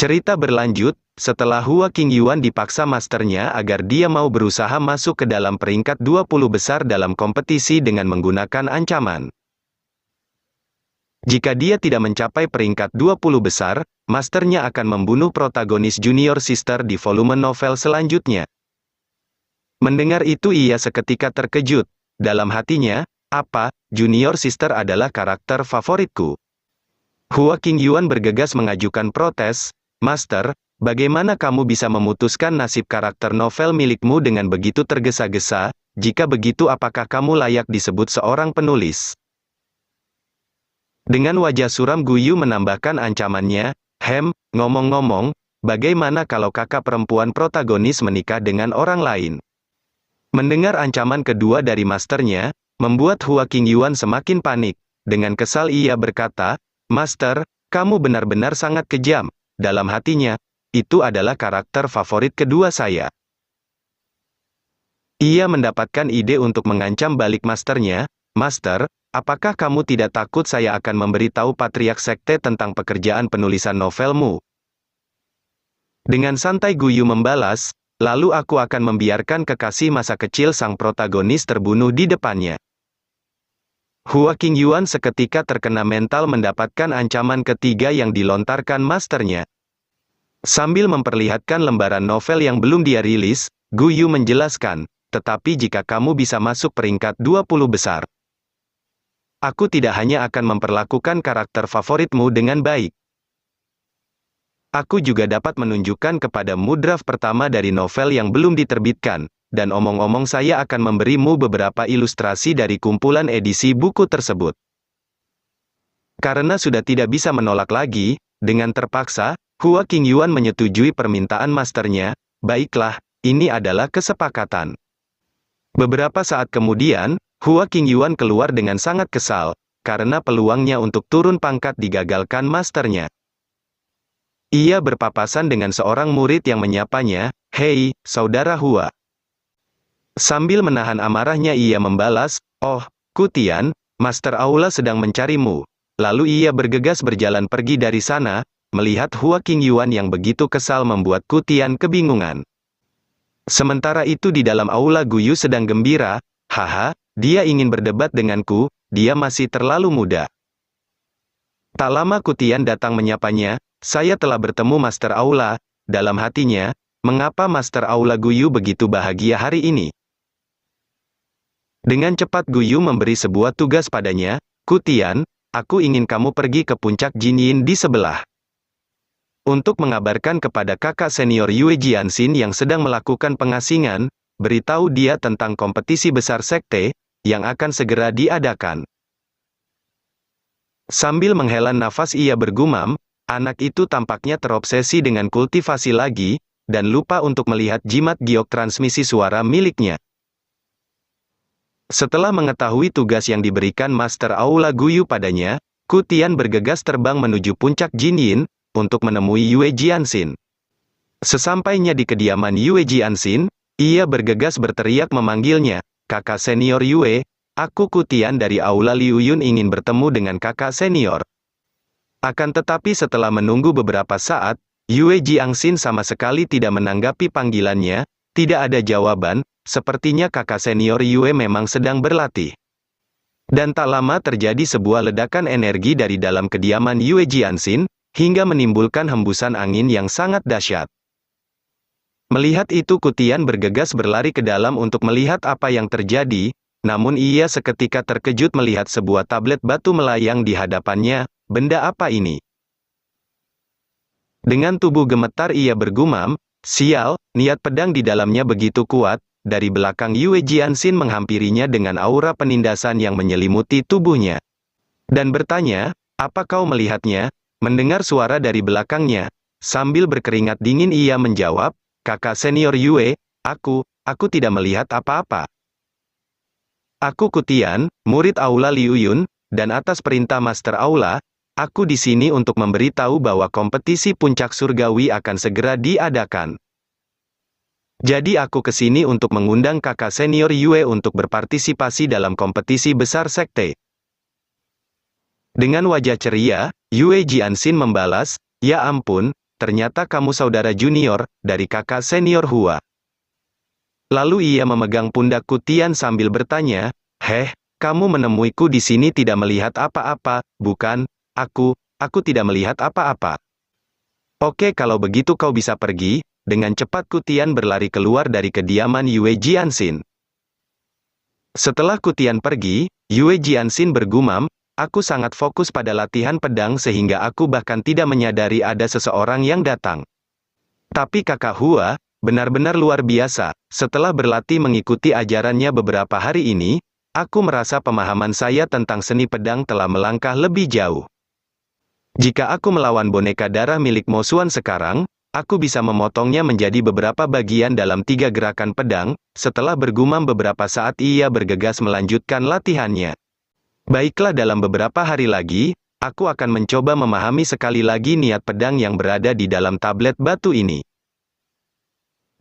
Cerita berlanjut, setelah Hua Qingyuan dipaksa masternya agar dia mau berusaha masuk ke dalam peringkat 20 besar dalam kompetisi dengan menggunakan ancaman. Jika dia tidak mencapai peringkat 20 besar, masternya akan membunuh protagonis Junior Sister di volume novel selanjutnya. Mendengar itu ia seketika terkejut. Dalam hatinya, apa, Junior Sister adalah karakter favoritku. Hua Qingyuan bergegas mengajukan protes, Master, bagaimana kamu bisa memutuskan nasib karakter novel milikmu dengan begitu tergesa-gesa? Jika begitu apakah kamu layak disebut seorang penulis? Dengan wajah suram Guyu menambahkan ancamannya, ngomong-ngomong, bagaimana kalau kakak perempuan protagonis menikah dengan orang lain? Mendengar ancaman kedua dari masternya, membuat Hua Qingyuan semakin panik. Dengan kesal ia berkata, Master, kamu benar-benar sangat kejam. Dalam hatinya, itu adalah karakter favorit kedua saya. Ia mendapatkan ide untuk mengancam balik masternya, Master, apakah kamu tidak takut saya akan memberitahu Patriark Sekte tentang pekerjaan penulisan novelmu? Dengan santai Guyu membalas, lalu aku akan membiarkan kekasih masa kecil sang protagonis terbunuh di depannya. Hua Qingyuan seketika terkena mental mendapatkan ancaman ketiga yang dilontarkan masternya. Sambil memperlihatkan lembaran novel yang belum dia rilis, Guyu menjelaskan, tetapi jika kamu bisa masuk peringkat 20 besar, aku tidak hanya akan memperlakukan karakter favoritmu dengan baik. Aku juga dapat menunjukkan kepadamu draft pertama dari novel yang belum diterbitkan, dan omong-omong saya akan memberimu beberapa ilustrasi dari kumpulan edisi buku tersebut. Karena sudah tidak bisa menolak lagi, dengan terpaksa, Hua Qingyuan menyetujui permintaan masternya, baiklah, ini adalah kesepakatan. Beberapa saat kemudian, Hua Qingyuan keluar dengan sangat kesal, karena peluangnya untuk turun pangkat digagalkan masternya. Ia berpapasan dengan seorang murid yang menyapanya, Hei, Saudara Hua. Sambil menahan amarahnya ia membalas, Oh, Qutian, Master Aula sedang mencarimu. Lalu ia bergegas berjalan pergi dari sana, melihat Hua Qingyuan yang begitu kesal membuat Qutian kebingungan. Sementara itu di dalam aula Guyu sedang gembira, haha, dia ingin berdebat denganku, dia masih terlalu muda. Tak lama Qutian datang menyapanya, saya telah bertemu Master Aula, dalam hatinya, mengapa Master Aula Guyu begitu bahagia hari ini? Dengan cepat Guyu memberi sebuah tugas padanya, Qutian, aku ingin kamu pergi ke puncak Jinyin di sebelah. Untuk mengabarkan kepada kakak senior Yue Jianxin yang sedang melakukan pengasingan, beritahu dia tentang kompetisi besar sekte, yang akan segera diadakan. Sambil menghela nafas ia bergumam, anak itu tampaknya terobsesi dengan kultivasi lagi, dan lupa untuk melihat jimat giok transmisi suara miliknya. Setelah mengetahui tugas yang diberikan Master Aula Guyu padanya, Qutian bergegas terbang menuju puncak Jinyin, untuk menemui Yue Jianxin. Sesampainya di kediaman Yue Jianxin, ia bergegas berteriak memanggilnya, kakak senior Yue, aku Qutian dari Aula Liu Yun ingin bertemu dengan kakak senior. Akan tetapi setelah menunggu beberapa saat, Yue Jianxin sama sekali tidak menanggapi panggilannya, tidak ada jawaban, sepertinya kakak senior Yue memang sedang berlatih. Dan tak lama terjadi sebuah ledakan energi dari dalam kediaman Yue Jianxin, hingga menimbulkan hembusan angin yang sangat dahsyat. Melihat itu Qutian bergegas berlari ke dalam untuk melihat apa yang terjadi, namun ia seketika terkejut melihat sebuah tablet batu melayang di hadapannya, benda apa ini? Dengan tubuh gemetar ia bergumam, sial, niat pedang di dalamnya begitu kuat, dari belakang Yue Jianxin menghampirinya dengan aura penindasan yang menyelimuti tubuhnya. Dan bertanya, apa kau melihatnya? Mendengar suara dari belakangnya, sambil berkeringat dingin ia menjawab, kakak senior Yue, aku tidak melihat apa-apa. Aku Qutian, murid Aula Liu Yun, dan atas perintah Master Aula, aku di sini untuk memberitahu bahwa kompetisi puncak surgawi akan segera diadakan. Jadi aku ke sini untuk mengundang kakak senior Yue untuk berpartisipasi dalam kompetisi besar sekte. Dengan wajah ceria, Yue Jianxin membalas, ya ampun, ternyata kamu saudara junior, dari kakak senior Hua. Lalu ia memegang pundakku Tian sambil bertanya, "Heh, kamu menemuiku di sini tidak melihat apa-apa, bukan? Aku tidak melihat apa-apa." "Oke, kalau begitu kau bisa pergi." Dengan cepat Kutian berlari keluar dari kediaman Yue Jianxin. Setelah Kutian pergi, Yue Jianxin bergumam, "Aku sangat fokus pada latihan pedang sehingga aku bahkan tidak menyadari ada seseorang yang datang. Tapi kakak Hua, benar-benar luar biasa. Setelah berlatih mengikuti ajarannya beberapa hari ini, aku merasa pemahaman saya tentang seni pedang telah melangkah lebih jauh. Jika aku melawan boneka darah milik Mo Xuan sekarang, aku bisa memotongnya menjadi beberapa bagian dalam 3 gerakan pedang." Setelah bergumam beberapa saat ia bergegas melanjutkan latihannya. "Baiklah, dalam beberapa hari lagi, aku akan mencoba memahami sekali lagi niat pedang yang berada di dalam tablet batu ini."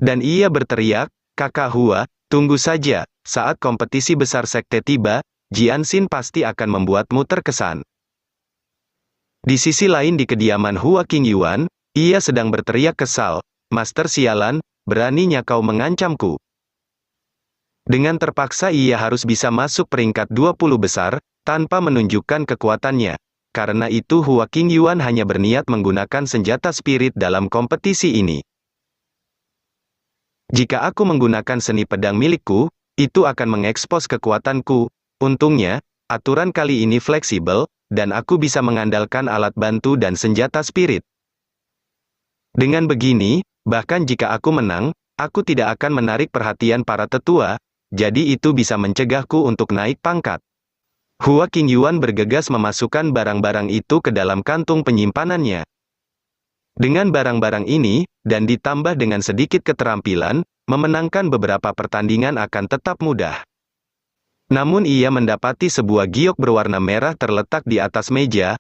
Dan ia berteriak, "Kakak Hua, tunggu saja, saat kompetisi besar sekte tiba, Jianxin pasti akan membuatmu terkesan." Di sisi lain di kediaman Hua Qingyuan, ia sedang berteriak kesal, "Master sialan, beraninya kau mengancamku." Dengan terpaksa ia harus bisa masuk peringkat 20 besar, tanpa menunjukkan kekuatannya. Karena itu Hua Qingyuan hanya berniat menggunakan senjata spirit dalam kompetisi ini. "Jika aku menggunakan seni pedang milikku, itu akan mengekspos kekuatanku. Untungnya, aturan kali ini fleksibel, dan aku bisa mengandalkan alat bantu dan senjata spirit. Dengan begini, bahkan jika aku menang, aku tidak akan menarik perhatian para tetua, jadi itu bisa mencegahku untuk naik pangkat." Hua Qingyuan bergegas memasukkan barang-barang itu ke dalam kantung penyimpanannya. Dengan barang-barang ini, dan ditambah dengan sedikit keterampilan, memenangkan beberapa pertandingan akan tetap mudah. Namun ia mendapati sebuah giok berwarna merah terletak di atas meja.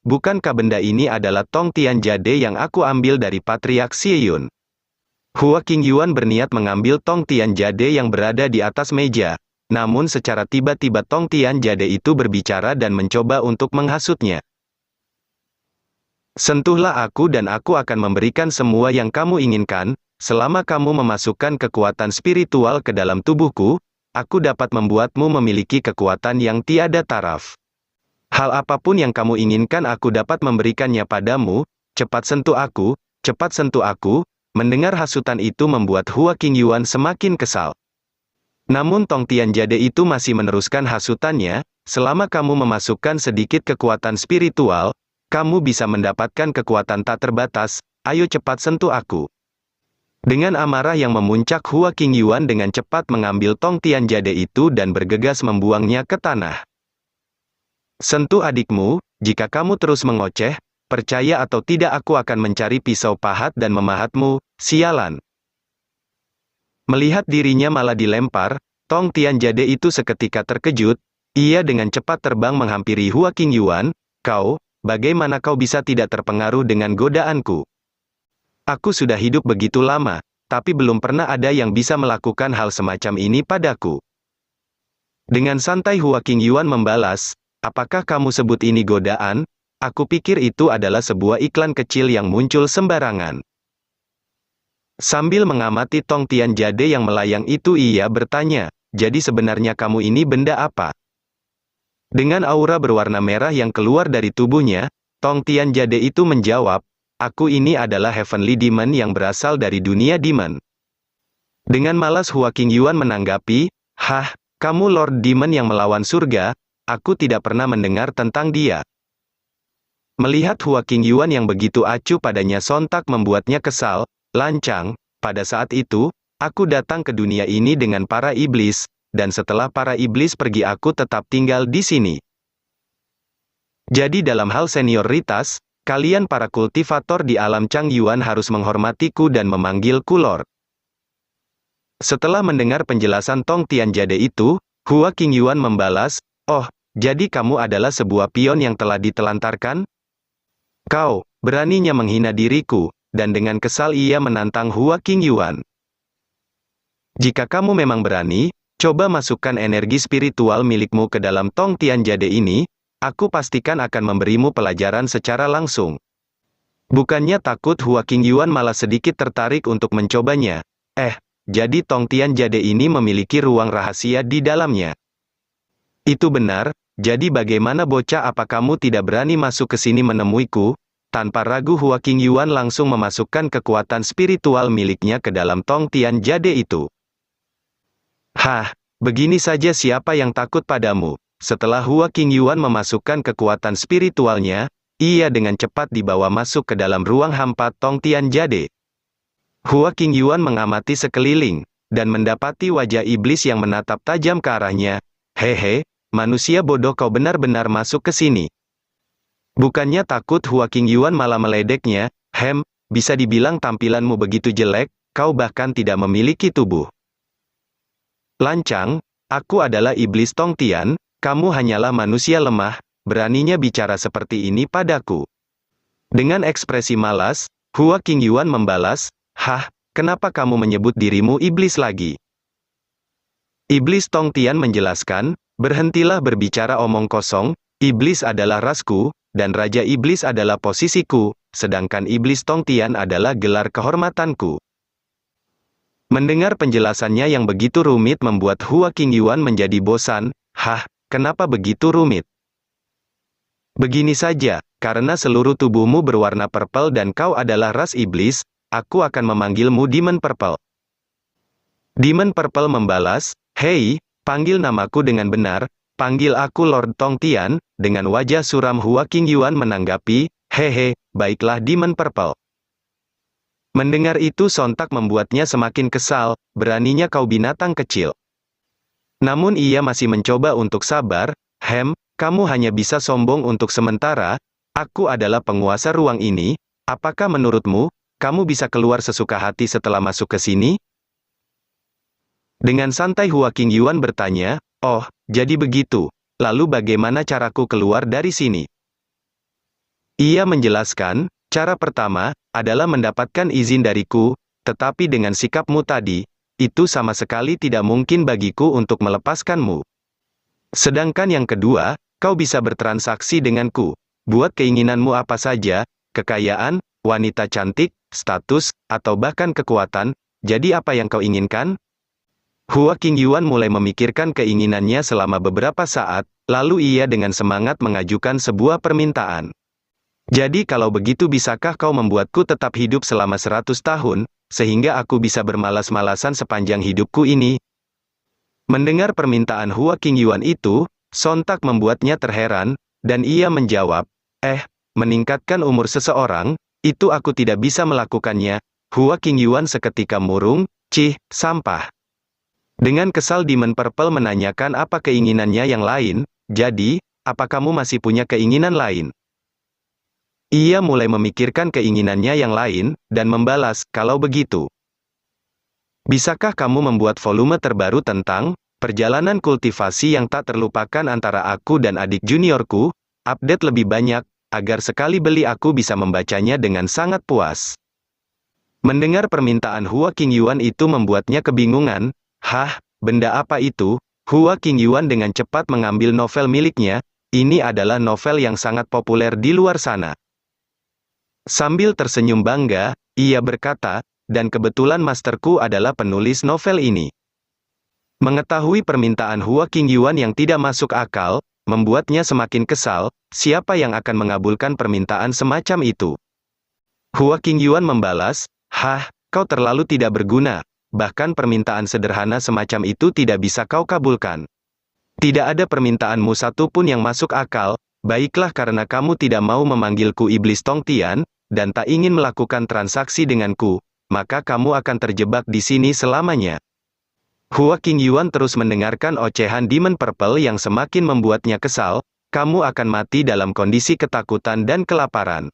Bukankah benda ini adalah tong Tian Jade yang aku ambil dari Patriark Xiyun?" Hua Qingyuan berniat mengambil tong Tian Jade yang berada di atas meja. Namun secara tiba-tiba tong Tian Jade itu berbicara dan mencoba untuk menghasutnya. "Sentuhlah aku dan aku akan memberikan semua yang kamu inginkan. Selama kamu memasukkan kekuatan spiritual ke dalam tubuhku, aku dapat membuatmu memiliki kekuatan yang tiada taraf. Hal apapun yang kamu inginkan aku dapat memberikannya padamu. Cepat sentuh aku, cepat sentuh aku." Mendengar hasutan itu membuat Hua Qingyuan semakin kesal. Namun tong Tian Jade itu masih meneruskan hasutannya, "Selama kamu memasukkan sedikit kekuatan spiritual, kamu bisa mendapatkan kekuatan tak terbatas, ayo cepat sentuh aku." Dengan amarah yang memuncak Hua Qingyuan dengan cepat mengambil tong Tian Jade itu dan bergegas membuangnya ke tanah. "Sentuh adikmu, jika kamu terus mengoceh, percaya atau tidak aku akan mencari pisau pahat dan memahatmu, sialan." Melihat dirinya malah dilempar, tong Tian Jade itu seketika terkejut, ia dengan cepat terbang menghampiri Hua Qingyuan, bagaimana kau bisa tidak terpengaruh dengan godaanku? Aku sudah hidup begitu lama, tapi belum pernah ada yang bisa melakukan hal semacam ini padaku." Dengan santai Hua Qingyuan membalas, "Apakah kamu sebut ini godaan? Aku pikir itu adalah sebuah iklan kecil yang muncul sembarangan." Sambil mengamati tong Tian Jade yang melayang itu ia bertanya, "Jadi sebenarnya kamu ini benda apa?" Dengan aura berwarna merah yang keluar dari tubuhnya, tong Tian Jade itu menjawab, "Aku ini adalah Heavenly Demon yang berasal dari dunia demon." Dengan malas Hua Qingyuan menanggapi, "Hah, kamu Lord Demon yang melawan surga? Aku tidak pernah mendengar tentang dia." Melihat Hua Qingyuan yang begitu acuh padanya sontak membuatnya kesal, "Lancang, pada saat itu, aku datang ke dunia ini dengan para iblis, dan setelah para iblis pergi aku tetap tinggal di sini. Jadi dalam hal senioritas, kalian para kultivator di alam Changyuan harus menghormatiku dan memanggilku Lord." Setelah mendengar penjelasan tong Tian Jade itu, Hua Qingyuan membalas, "Oh, jadi kamu adalah sebuah pion yang telah ditelantarkan? Kau beraninya menghina diriku." Dan dengan kesal ia menantang Hua Qingyuan. "Jika kamu memang berani, coba masukkan energi spiritual milikmu ke dalam tong Tian Jade ini, aku pastikan akan memberimu pelajaran secara langsung." Bukannya takut, Hua Qingyuan malah sedikit tertarik untuk mencobanya. Jadi Tong Tian Jade ini memiliki ruang rahasia di dalamnya. Itu benar, jadi bagaimana bocah, apa kamu tidak berani masuk ke sini menemuiku? Tanpa ragu Hua Qingyuan langsung memasukkan kekuatan spiritual miliknya ke dalam Tong Tian Jade itu. Begini saja siapa yang takut padamu? Setelah Hua Qingyuan memasukkan kekuatan spiritualnya, ia dengan cepat dibawa masuk ke dalam ruang hampa Tong Tian Jade. Hua Qingyuan mengamati sekeliling, dan mendapati wajah iblis yang menatap tajam ke arahnya. Hehe, manusia bodoh, kau benar-benar masuk ke sini. Bukannya takut, Hua Qingyuan malah meledeknya. Bisa dibilang tampilanmu begitu jelek, kau bahkan tidak memiliki tubuh. Lancang, aku adalah iblis Tong Tian, kamu hanyalah manusia lemah. Beraninya bicara seperti ini padaku. Dengan ekspresi malas, Hua Qingyuan membalas, kenapa kamu menyebut dirimu iblis lagi? Iblis Tong Tian menjelaskan, berhentilah berbicara omong kosong, iblis adalah rasku, dan Raja Iblis adalah posisiku, sedangkan iblis Tong Tian adalah gelar kehormatanku. Mendengar penjelasannya yang begitu rumit membuat Hua Qingyuan menjadi bosan. Kenapa begitu rumit? Begini saja, karena seluruh tubuhmu berwarna purple dan kau adalah ras iblis, aku akan memanggilmu Demon Purple. Demon Purple membalas, hei, panggil namaku dengan benar, panggil aku Lord Tong Tian. Dengan wajah suram Hua Qingyuan menanggapi, hehe, baiklah Demon Purple. Mendengar itu sontak membuatnya semakin kesal, beraninya kau binatang kecil. Namun ia masih mencoba untuk sabar. Kamu hanya bisa sombong untuk sementara, aku adalah penguasa ruang ini, apakah menurutmu, kamu bisa keluar sesuka hati setelah masuk ke sini? Dengan santai Hua Qingyuan bertanya, oh, jadi begitu, lalu bagaimana caraku keluar dari sini? Ia menjelaskan, cara pertama, adalah mendapatkan izin dariku, tetapi dengan sikapmu tadi, itu sama sekali tidak mungkin bagiku untuk melepaskanmu. Sedangkan yang kedua, kau bisa bertransaksi denganku. Buat keinginanmu apa saja, kekayaan, wanita cantik, status, atau bahkan kekuatan, jadi apa yang kau inginkan? Hua Qingyuan mulai memikirkan keinginannya selama beberapa saat, lalu ia dengan semangat mengajukan sebuah permintaan. Jadi kalau begitu bisakah kau membuatku tetap hidup selama 100 tahun, sehingga aku bisa bermalas-malasan sepanjang hidupku ini? Mendengar permintaan Hua Qingyuan itu, sontak membuatnya terheran, dan ia menjawab, meningkatkan umur seseorang, itu aku tidak bisa melakukannya. Hua Qingyuan seketika murung, sampah. Dengan kesal Demon Purple menanyakan apa keinginannya yang lain, jadi, apa kamu masih punya keinginan lain? Ia mulai memikirkan keinginannya yang lain, dan membalas, kalau begitu. Bisakah kamu membuat volume terbaru tentang perjalanan kultivasi yang tak terlupakan antara aku dan adik juniorku, update lebih banyak, agar sekali beli aku bisa membacanya dengan sangat puas. Mendengar permintaan Hua Qingyuan itu membuatnya kebingungan. Benda apa itu? Hua Qingyuan dengan cepat mengambil novel miliknya, ini adalah novel yang sangat populer di luar sana. Sambil tersenyum bangga, ia berkata, dan kebetulan masterku adalah penulis novel ini. Mengetahui permintaan Hua Qingyuan yang tidak masuk akal, membuatnya semakin kesal, siapa yang akan mengabulkan permintaan semacam itu? Hua Qingyuan membalas, kau terlalu tidak berguna, bahkan permintaan sederhana semacam itu tidak bisa kau kabulkan. Tidak ada permintaanmu satu pun yang masuk akal, baiklah karena kamu tidak mau memanggilku Iblis Tong Tian, dan tak ingin melakukan transaksi denganku, maka kamu akan terjebak di sini selamanya. Hua Qingyuan terus mendengarkan ocehan Demon Purple yang semakin membuatnya kesal, kamu akan mati dalam kondisi ketakutan dan kelaparan.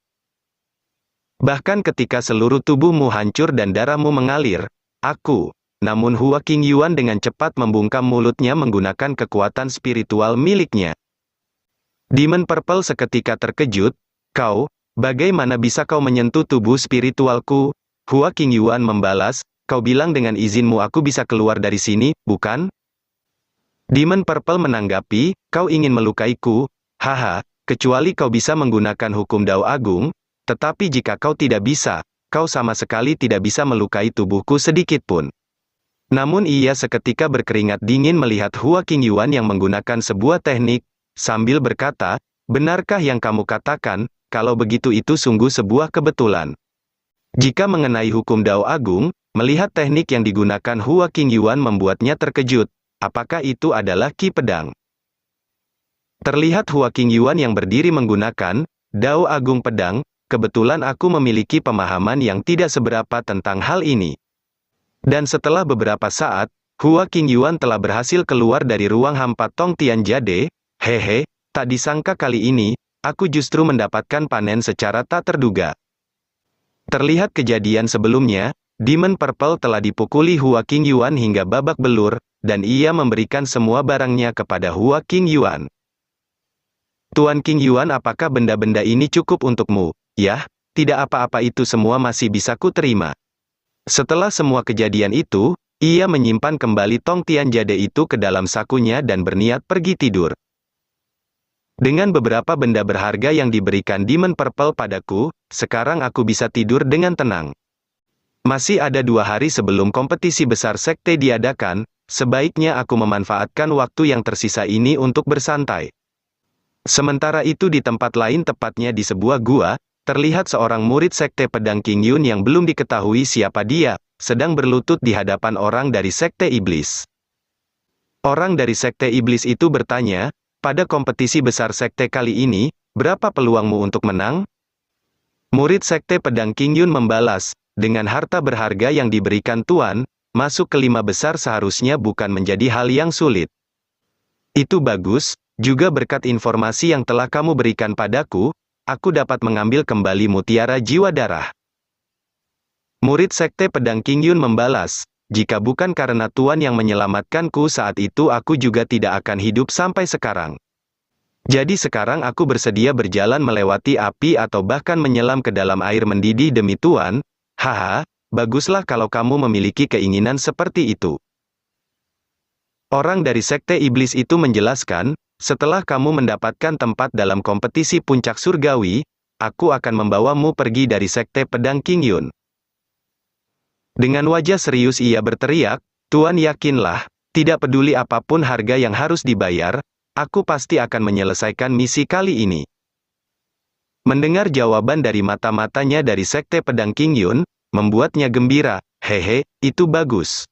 Bahkan ketika seluruh tubuhmu hancur dan darahmu mengalir, namun Hua Qingyuan dengan cepat membungkam mulutnya menggunakan kekuatan spiritual miliknya. Demon Purple seketika terkejut, bagaimana bisa kau menyentuh tubuh spiritualku? Hua Qingyuan membalas, kau bilang dengan izinmu aku bisa keluar dari sini, bukan? Demon Purple menanggapi, kau ingin melukaiku? Kecuali kau bisa menggunakan hukum Dao Agung, Tetapi jika kau tidak bisa, kau sama sekali tidak bisa melukai tubuhku sedikit pun. Namun ia seketika berkeringat dingin melihat Hua Qingyuan yang menggunakan sebuah teknik, sambil berkata, benarkah yang kamu katakan, kalau begitu itu sungguh sebuah kebetulan. Jika mengenai hukum Dao Agung, melihat teknik yang digunakan Hua Qingyuan membuatnya terkejut, apakah itu adalah Ki Pedang? Terlihat Hua Qingyuan yang berdiri menggunakan Dao Agung Pedang. Kebetulan aku memiliki pemahaman yang tidak seberapa tentang hal ini. Dan setelah beberapa saat, Hua Qingyuan telah berhasil keluar dari ruang hampa Tong Tianjade. Hehe, tak disangka kali ini, aku justru mendapatkan panen secara tak terduga. Terlihat kejadian sebelumnya, Demon Purple telah dipukuli Hua Qingyuan hingga babak belur, dan ia memberikan semua barangnya kepada Hua Qingyuan. Tuan Qingyuan, apakah benda-benda ini cukup untukmu? Yah, tidak apa-apa, itu semua masih bisa ku terima. Setelah semua kejadian itu, ia menyimpan kembali Tong Tianjade itu ke dalam sakunya dan berniat pergi tidur. Dengan beberapa benda berharga yang diberikan Demon Purple padaku, sekarang aku bisa tidur dengan tenang. Masih ada 2 hari sebelum kompetisi besar sekte diadakan, sebaiknya aku memanfaatkan waktu yang tersisa ini untuk bersantai. Sementara itu di tempat lain, tepatnya di sebuah gua, terlihat seorang murid sekte pedang Qingyun yang belum diketahui siapa dia, sedang berlutut di hadapan orang dari sekte iblis. Orang dari sekte iblis itu bertanya, pada kompetisi besar sekte kali ini, berapa peluangmu untuk menang? Murid sekte pedang Qingyun membalas, dengan harta berharga yang diberikan Tuan, masuk ke 5 besar seharusnya bukan menjadi hal yang sulit. Itu bagus, juga berkat informasi yang telah kamu berikan padaku, aku dapat mengambil kembali mutiara jiwa darah. Murid sekte pedang Qingyun membalas, jika bukan karena Tuan yang menyelamatkanku saat itu, aku juga tidak akan hidup sampai sekarang. Jadi sekarang aku bersedia berjalan melewati api atau bahkan menyelam ke dalam air mendidih demi Tuan. Haha, baguslah kalau kamu memiliki keinginan seperti itu. Orang dari sekte iblis itu menjelaskan, setelah kamu mendapatkan tempat dalam kompetisi puncak surgawi, aku akan membawamu pergi dari sekte pedang Qingyun. Dengan wajah serius ia berteriak, Tuan yakinlah, tidak peduli apapun harga yang harus dibayar, aku pasti akan menyelesaikan misi kali ini. Mendengar jawaban dari mata-matanya dari sekte pedang Qingyun, membuatnya gembira, hehe, itu bagus.